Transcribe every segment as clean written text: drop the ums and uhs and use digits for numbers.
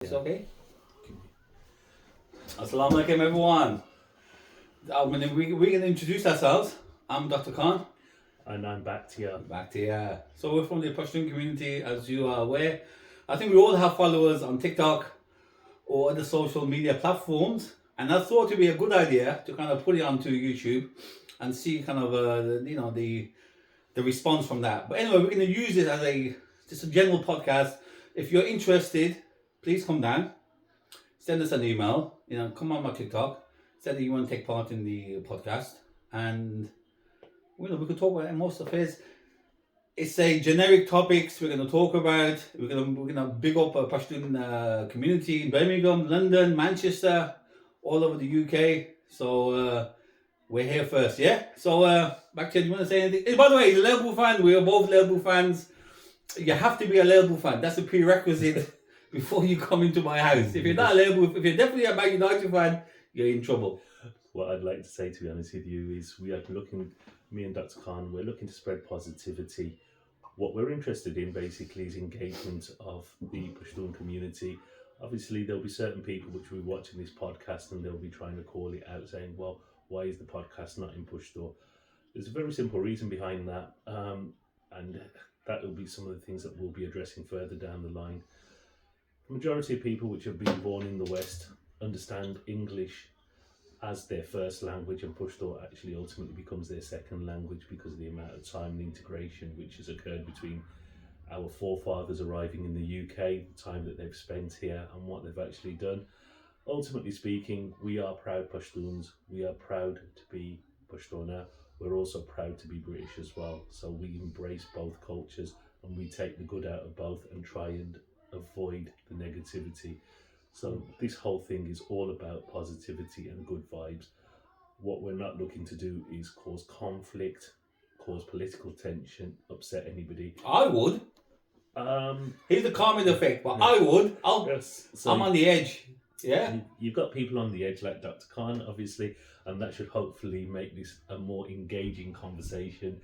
It's okay. Assalamu alaikum, everyone. We're going to introduce ourselves. I'm Dr. Khan. And I'm Bakhtiar. Bakhtiar. So we're from the Pashtun community, as you are aware. I think we all have followers on TikTok or other social media platforms, and I thought it would be a good idea to kind of put it onto YouTube and see kind of the response from that. But anyway, we're going to use it as just a general podcast. If you're interested, please come down, send us an email, come on my TikTok, say that you want to take part in the podcast, and we can talk about most affairs. It's a generic topics we're going to talk about. We're going to big up a Pashtun community in Birmingham, London, Manchester, all over the UK. So we're here first, yeah? So back to you, do you want to say anything? By the way, he's a Liverpool fan. We are both Liverpool fans. You have to be a Liverpool fan. That's a prerequisite before you come into my house. If you're not a Liverpool, if you're definitely a Man United fan, you're in trouble. What I'd like to say, to be honest with you, is we are looking, me and Dr. Khan, we're looking to spread positivity. What we're interested in basically is engagement of the Pashtun community. Obviously, there'll be certain people which will be watching this podcast and they'll be trying to call it out saying, well, why is the podcast not in Pashto? There's a very simple reason behind that. And that will be some of the things that we'll be addressing further down the line. The majority of people which have been born in the West understand English as their first language, and Pashto actually ultimately becomes their second language because of the amount of time and integration which has occurred between our forefathers arriving in the UK, the time that they've spent here and what they've actually done. Ultimately speaking, we are proud Pashtuns, we are proud to be Pashtuna. We're also proud to be British as well. So we embrace both cultures and we take the good out of both and try and avoid the negativity. So this whole thing is all about positivity and good vibes. What we're not looking to do is cause conflict, cause political tension, upset anybody. I would. Here's the calming effect, but I would. I'm on the edge. Yeah. You've got people on the edge like Dr. Khan, obviously, and that should hopefully make this a more engaging conversation.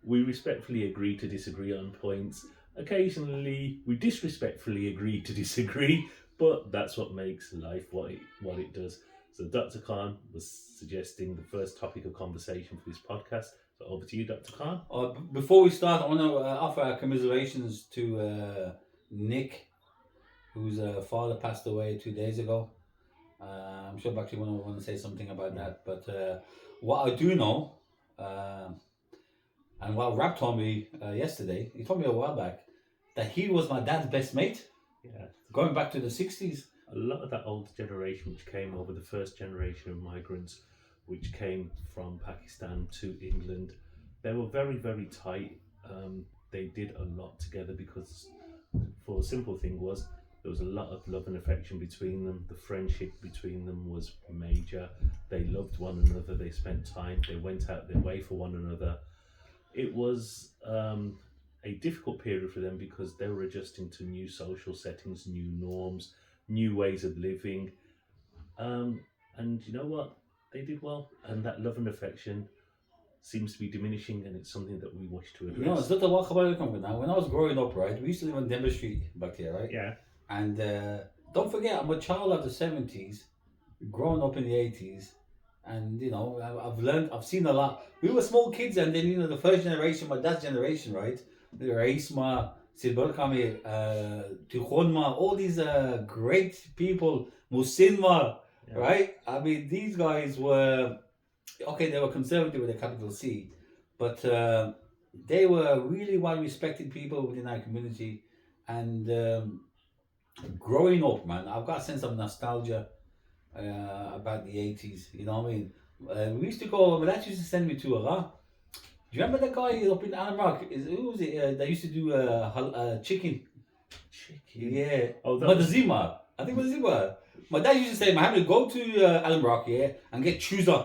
We respectfully agree to disagree on points. Occasionally, we disrespectfully agree to disagree, but that's what makes life what it does. So Dr. Khan was suggesting the first topic of conversation for this podcast. So over to you, Dr. Khan. Before we start, I want to offer our commiserations to Nick, whose father passed away 2 days ago. I'm sure Bakshi will want to say something about that. But what I do know, and what Rab told me yesterday, he told me a while back, that he was my dad's best mate. Yeah. Going back to the 60s. A lot of that older generation which came over, the first generation of migrants which came from Pakistan to England, they were very, very tight. They did a lot together because, for a simple thing was, there was a lot of love and affection between them. The friendship between them was major. They loved one another. They spent time. They went out their way for one another. It was a difficult period for them because they were adjusting to new social settings, new norms, new ways of living. And you know what? They did well. And that love and affection seems to be diminishing, and it's something that we wish to address. It's not a walk about now. When I was growing up, right, we used to live on Denver Street back here, right? Yeah. And don't forget, I'm a child of the 70s, growing up in the 80s. And, I've seen a lot. We were small kids, and then, the first generation, my dad's generation, right? Raisma, Silberkami, Tikhonma, all these great people, Musinma, yeah. Right? I mean, these guys were, they were conservative with a capital C, but they were really well-respected people within our community. And growing up, man, I've got a sense of nostalgia about the 80s, you know what I mean? We used to go, my dad used to send me to a lot. Do you remember that guy up in Allen Rock? Who was it? They used to do chicken. Chicken? Yeah. Madazima. I think Madazima. My dad used to say, Mohammed, go to Allen Rock, and get chooser.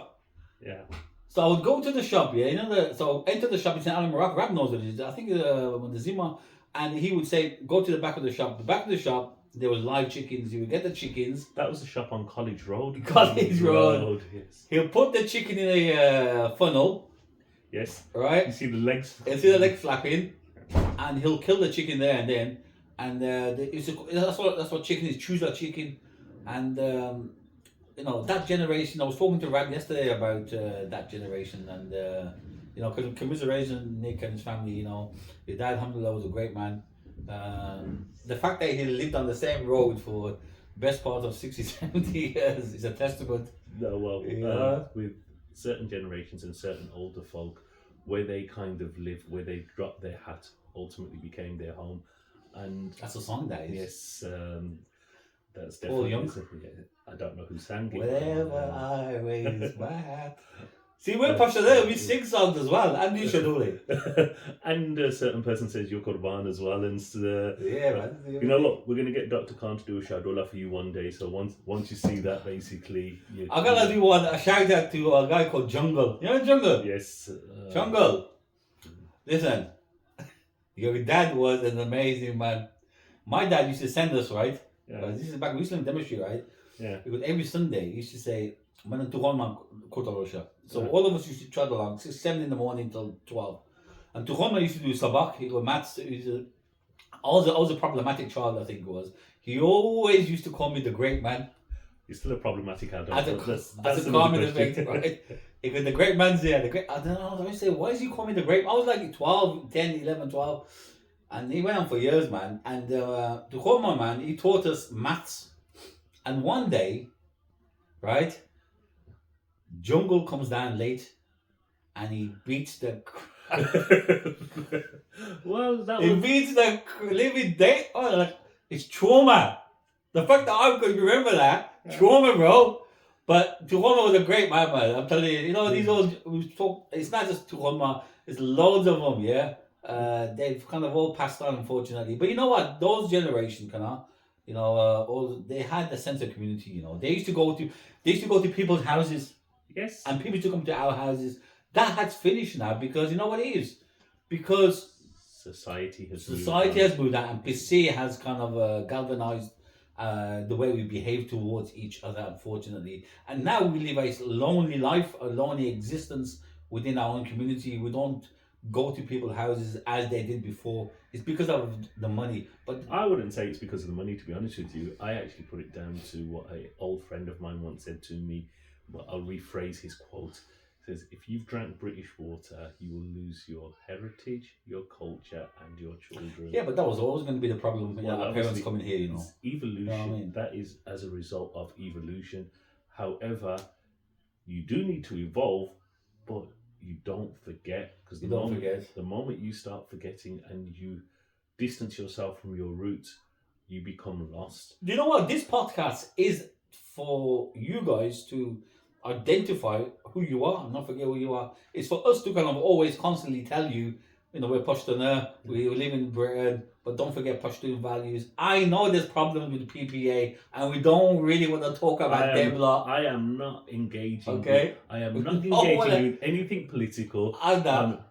Yeah. So I would go to the shop, so enter the shop, it's in Allen Rock, Rab knows what it is. I think Madazima. And he would say, go to the back of the shop. The back of the shop, there was live chickens. You would get the chickens. That was the shop on College Road. College Road. Yes. He'll put the chicken in a funnel. Yes. Right? You see the legs. You see the legs flapping. And he'll kill the chicken there and then. and that's what chicken is. Choose that chicken, and that generation. I was talking to Rad yesterday about that generation, and commiseration, Nick and his family. His dad, alhamdulillah, was a great man. The fact that he lived on the same road for best part of 60, 70 years is a testament. No, well, Yeah. with certain generations and certain older folk, where they kind of live, where they dropped their hat, ultimately became their home. And That's a song, that is. yes, that's Paul definitely. Young. I don't know who sang it. Wherever I raise my hat. See, we're Pasha there, we sing songs as well, and you should know it. And a certain person says you're Qurban as well, and Yeah, man. you know, look, we're gonna get Dr. Khan to do a shadullah for you one day. So once you see that, basically, I'm gonna do a shout out to a guy called Jungle. You know Jungle? Yes, Jungle. Listen, your dad was an amazing man. My dad used to send us, right? Yeah. This is back, we used to live in Demonstry, right? Yeah. Because every Sunday he used to say, "Man, to Holman Kotarosha." So Yeah. all of us used to travel along 6, 7 in the morning till 12. And to Holman used to do sabak, he got maths. I was a problematic child, I think it was. He always used to call me the great man. You're still a problematic adult. That's a common effect, right? Because the great man's there. I don't know, I say, why is he calling me the great? I was like 12, 10, 11, 12. And he went on for years, man. And to Holman, man, he taught us maths. And one day, right, Jungle comes down late and he beats the Well, that he was beats the living day. Oh, like, it's trauma. The fact that I could remember that, trauma, bro. But Tuhoma was a great man, man. I'm telling you, these old, it's not just Tuhoma, it's loads of them, yeah. They've kind of all passed on, unfortunately. But you know what? Those generation, they had a sense of community. They used to go to people's houses, yes, and people used to come to our houses. That has finished now because you know what it is, because society has moved out, and PC has kind of galvanized the way we behave towards each other, unfortunately. And now we live a lonely life, a lonely existence within our own community. We don't go to people's houses as they did before. It's because of the money. But I wouldn't say it's because of the money, to be honest with you. I actually put it down to what an old friend of mine once said to me. Well, I'll rephrase his quote. It says, if you've drank British water, you will lose your heritage, your culture, and your children. Yeah, but that was always going to be the problem. Well, our parents coming here, It's evolution. You know what I mean? That is as a result of evolution. However, you do need to evolve, but you don't forget, because the moment you start forgetting and you distance yourself from your roots, you become lost. Do you know what? This podcast is for you guys to identify who you are and not forget who you are. It's for us to kind of always constantly tell you, we're Pashtun, we live in Britain, but don't forget Pashtun values. I know there's problems with the PPA, and we don't really want to talk about them lot. I am not engaging. Okay. I am not engaging with anything political. I don't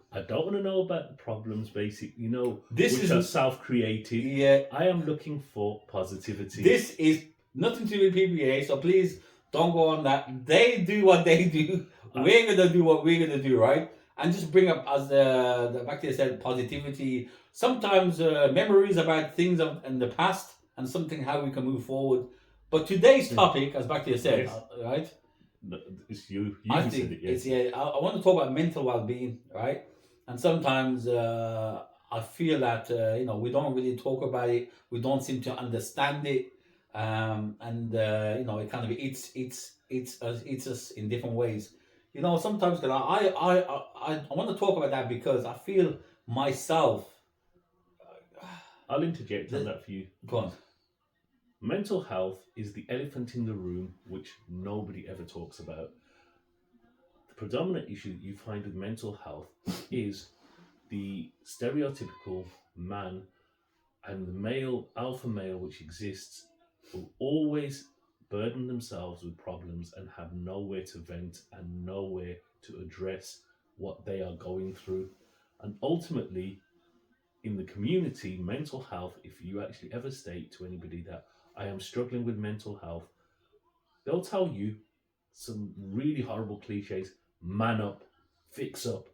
want to know about the problems, basically, which are self-created. Yeah. I am looking for positivity. This is nothing to do with PPA, so please don't go on that. They do what they do. We're going to do what we're going to do, right? And just bring up, as the back there said, positivity. Sometimes memories about things in the past and something how we can move forward. But today's topic, as back there said, right? No, it's you. I said think it, yes. I want to talk about mental well-being, right? And sometimes I feel that we don't really talk about it. We don't seem to understand it, and it kind of eats us in different ways. Sometimes I want to talk about that because I feel myself. I'll interject on that for you. Go on. Mental health is the elephant in the room which nobody ever talks about. The predominant issue that you find with mental health is the stereotypical man and the alpha male which exists will always burden themselves with problems and have nowhere to vent and nowhere to address what they are going through. And ultimately, in the community, mental health, if you actually ever state to anybody that I am struggling with mental health, they'll tell you some really horrible cliches. Man up, fix up.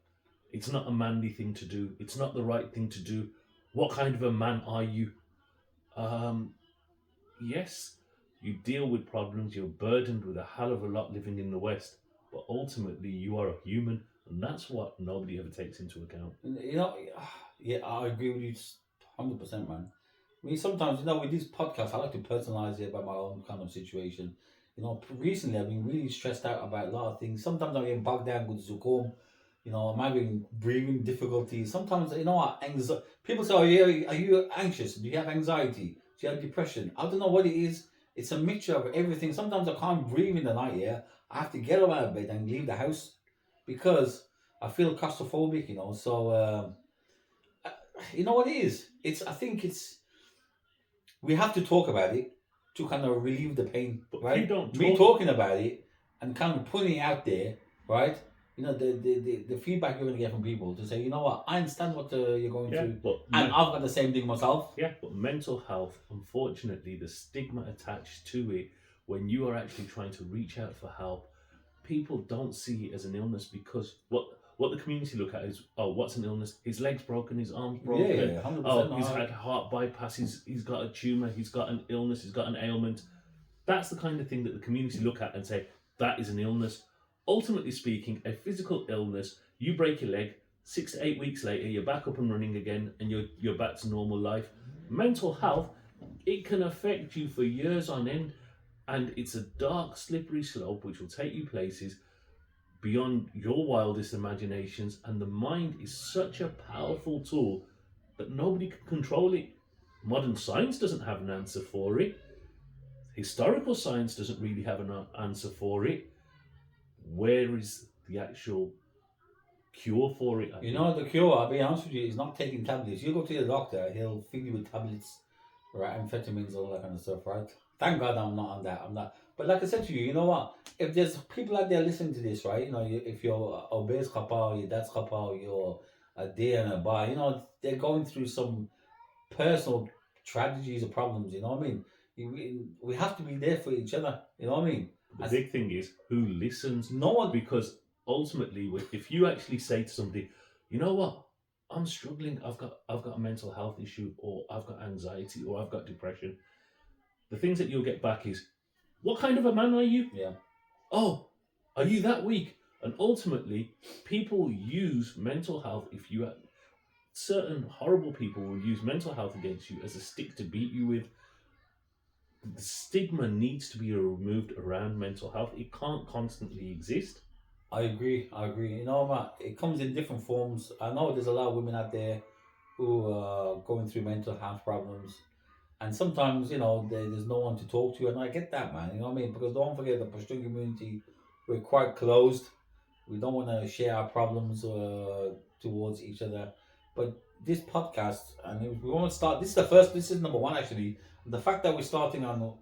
It's not a manly thing to do. It's not the right thing to do. What kind of a man are you? Um, yes, you deal with problems, you're burdened with a hell of a lot living in the West, but ultimately you are a human, and that's what nobody ever takes into account. You know, yeah, I agree with you 100%, man. I mean, sometimes, with these podcasts, I like to personalize it by my own kind of situation. Recently I've been really stressed out about a lot of things. Sometimes I'm getting bogged down with Zucom. I'm having breathing difficulties. Sometimes, what, people say, oh, yeah, are you anxious? Do you have anxiety? Do you have depression? I don't know what it is. It's a mixture of everything. Sometimes I can't breathe in the night, yeah. I have to get up out of bed and leave the house because I feel claustrophobic. So, uh, you know what it is? I think we have to talk about it to kind of relieve the pain, But if you right? don't Me talk, talking about it and kind of putting it out there, right? The feedback you're going to get from people to say, you know what, I understand what you're going yeah, through, but and I've got the same thing myself. yeah, but mental health, unfortunately, the stigma attached to it when you are actually trying to reach out for help, people don't see it as an illness because what the community look at is, oh, what's an illness? His leg's broken, his arm's Yeah, broken, yeah, 100%. oh, he's had heart bypass, he's got a tumor, he's got an illness, he's got an ailment. That's the kind of thing that the community look at and say, that is an illness. Ultimately speaking, a physical illness, you break your leg, 6 to 8 weeks later, you're back up and running again and you're back to normal life. Mental health, it can affect you for years on end, and it's a dark, slippery slope which will take you places beyond your wildest imaginations. And the mind is such a powerful tool that nobody can control it. Modern science doesn't have an answer for it. Historical science doesn't really have an answer for it. Where is the actual cure for it? I think. The cure, I'll be honest with you, is not taking tablets. You go to the doctor, he'll feed you with tablets, right? Amphetamines, all that kind of stuff, right? Thank God I'm not on that. I'm not. But like I said to you, you know what? If there's people out there listening to this, right? If you're obese couple, your dad's couple, you're a day and a bar, they're going through some personal tragedies or problems, you know what I mean? We have to be there for each other, you know what I mean? The big thing is who listens, No one. because ultimately, if you actually say to somebody, you know what, I'm struggling, I've got a mental health issue, or I've got anxiety, or I've got depression, the things that you'll get back is, what kind of a man are you? Yeah. Oh, are you that weak? And ultimately, people use mental health. If you certain horrible people will use mental health against you as a stick to beat you with. The stigma needs to be removed around mental health. It can't constantly exist. I agree. I agree. Matt, it comes in different forms. I know there's a lot of women out there who are going through mental health problems, and sometimes there's no one to talk to, and I get that, man. You know what I mean? Because don't forget, the Pashtun community, we're quite closed. We don't want to share our problems towards each other. But this podcast, and if we want to start, this is the first. This is number one, actually. The fact that we're starting on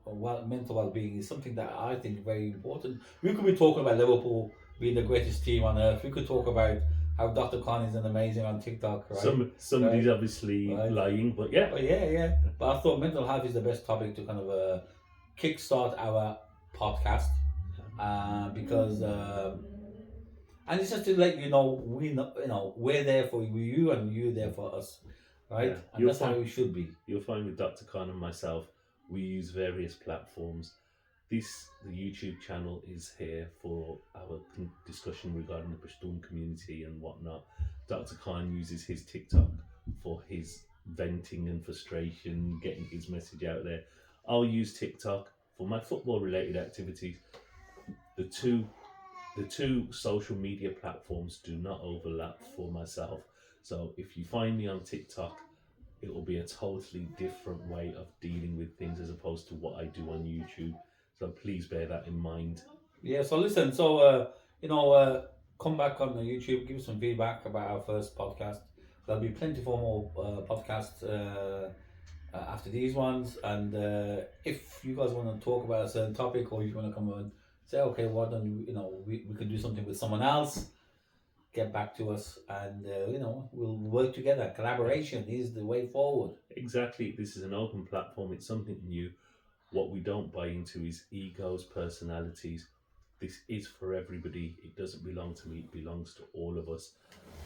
mental well-being is something that I think is very important. We could be talking about Liverpool being the greatest team on earth. We could talk about how Dr. Khan is an amazing on TikTok, right? Somebody's Right. obviously Right. lying, but yeah. But yeah. But I thought mental health is the best topic to kind of kickstart our podcast because and it's just to let you know we're there for you and you there for us, right? Yeah. And that's how it should be. You'll find with Dr. Khan and myself, we use various platforms. The YouTube channel is here for our discussion regarding the Pashtun community and whatnot. Dr. Khan uses his TikTok for his venting and frustration, getting his message out there. I'll use TikTok for my football related activities. The two social media platforms do not overlap for myself. So if you find me on TikTok, it will be a totally different way of dealing with things as opposed to what I do on YouTube. So please bear that in mind. Yeah. So listen. So come back on the YouTube. Give us some feedback about our first podcast. There'll be plenty more podcasts after these ones. And if you guys want to talk about a certain topic, or if you want to come and say, okay, why don't we could do something with someone else, get back to us, and we'll work together. Collaboration is the way forward. Exactly. This is an open platform. It's something new. What we don't buy into is egos, personalities. This is for everybody. It doesn't belong to me. It belongs to all of us.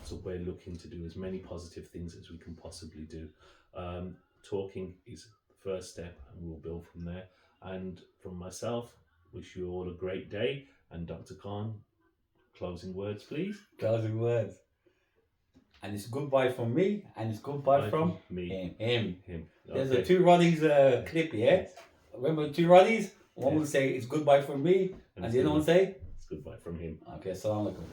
So we're looking to do as many positive things as we can possibly do. Talking is first step, and we'll build from there. And from myself, wish you all a great day. And Dr. Khan, closing words, please. Closing words. And it's goodbye from me, and it's goodbye Bye from me. him. Him. There's Okay. a two Roddies clip, yeah? Remember two Roddies? One will say it's goodbye from me, and the other one say it's goodbye from him. okay, assalamu alaikum.